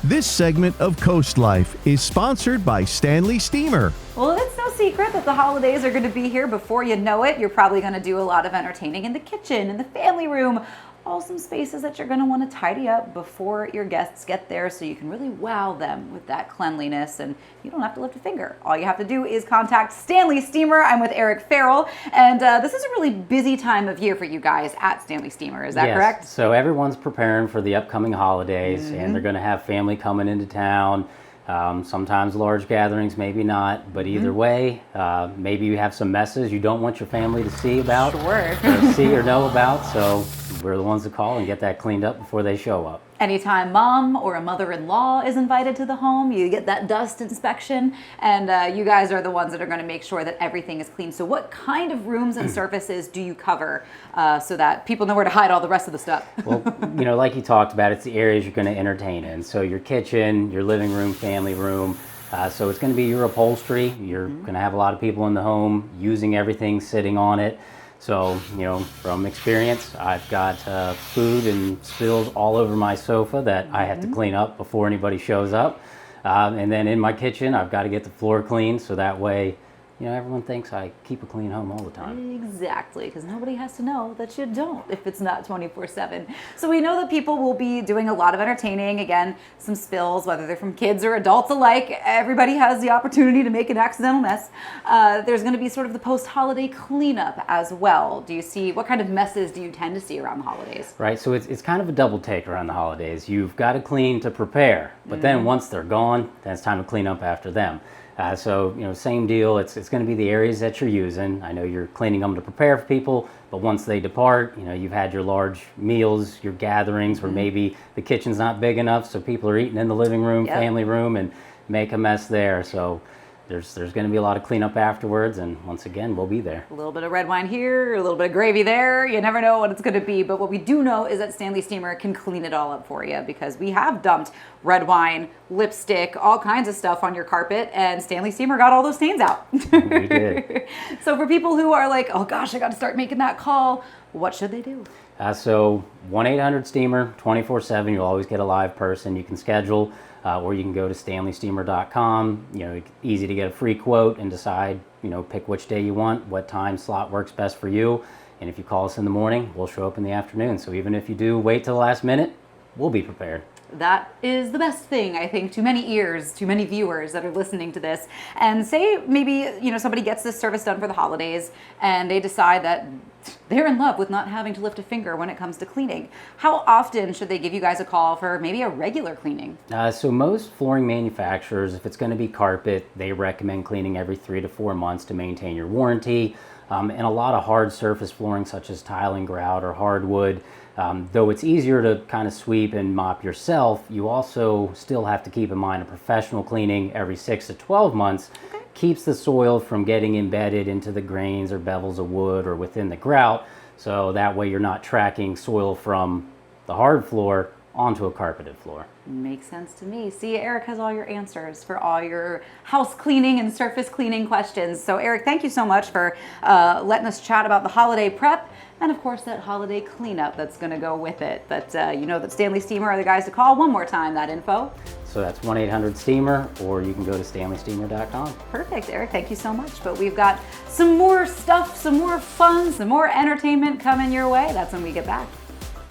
This segment of CoastLife is sponsored by Stanley Steemer. Well, it's no secret that the holidays are going to be here before you know it. You're probably going to do a lot of entertaining in the kitchen, in the family room, all some spaces that you're going to want to tidy up before your guests get there so you can really wow them with that cleanliness, and you don't have to lift a finger. All you have to do is contact Stanley Steemer. I'm with Eric Farrell, and this is a really busy time of year for you guys at Stanley Steemer. Is that correct? So everyone's preparing for the upcoming holidays, and they're going to have family coming into town. Sometimes large gatherings, maybe not, but either way, maybe you have some messes you don't want your family to see about, or see or know about, so we're the ones to call and get that cleaned up before they show up. Anytime mom or a mother-in-law is invited to the home, you get that dust inspection, and you guys are the ones that are going to make sure that everything is clean. So what kind of rooms and surfaces do you cover so that people know where to hide all the rest of the stuff? Well, like you talked about, it's the areas you're going to entertain in. So your kitchen, your living room, family room. So it's going to be your upholstery. You're going to have a lot of people in the home using everything, sitting on it. So, from experience, I've got food and spills all over my sofa that I have to clean up before anybody shows up. And then in my kitchen, I've got to get the floor clean so that way, everyone thinks I keep a clean home all the time. Exactly, because nobody has to know that you don't if it's not 24/7. So we know that people will be doing a lot of entertaining. Again, some spills, whether they're from kids or adults alike. Everybody has the opportunity to make an accidental mess. There's going to be sort of the post-holiday cleanup as well. Do you see, what kind of messes do you tend to see around the holidays? Right, so it's kind of a double take around the holidays. You've got to clean to prepare, but then once they're gone, then it's time to clean up after them. So, same deal. It's going to be the areas that you're using. I know you're cleaning them to prepare for people, but once they depart, you've had your large meals, your gatherings where maybe the kitchen's not big enough, so people are eating in the living room, family room, and make a mess there. So there's going to be a lot of cleanup afterwards, and once again, we'll be there. A little bit of red wine here, a little bit of gravy there. You never know what it's going to be, but what we do know is that Stanley Steemer can clean it all up for you, because we have dumped red wine, lipstick, all kinds of stuff on your carpet, and Stanley Steemer got all those stains out. We did. So for people who are like, oh gosh, I got to start making that call, what should they do? So 1-800-STEAMER, 24/7. You'll always get a live person. You can schedule, or you can go to StanleySteemer.com. Easy to get a free quote and decide, pick which day you want, what time slot works best for you. And if you call us in the morning, we'll show up in the afternoon. So even if you do wait till the last minute, we'll be prepared. That is the best thing, I think, to many ears, to many viewers that are listening to this. And say maybe, somebody gets this service done for the holidays and they decide that they're in love with not having to lift a finger when it comes to cleaning. How often should they give you guys a call for maybe a regular cleaning? So most flooring manufacturers, if it's going to be carpet, they recommend cleaning every 3 to 4 months to maintain your warranty. And a lot of hard surface flooring such as tile and grout or hardwood, though it's easier to kind of sweep and mop yourself, you also still have to keep in mind a professional cleaning every 6 to 12 months keeps the soil from getting embedded into the grains or bevels of wood or within the grout, so that way you're not tracking soil from the hard floor onto a carpeted floor. Makes sense to me. See, Eric has all your answers for all your house cleaning and surface cleaning questions. So Eric, thank you so much for letting us chat about the holiday prep and of course that holiday cleanup that's going to go with it. But you know that Stanley Steemer are the guys to call. One more time, that info. So that's 1-800-STEAMER, or you can go to StanleySteemer.com. Perfect, Eric. Thank you so much. But we've got some more stuff, some more fun, some more entertainment coming your way. That's when we get back.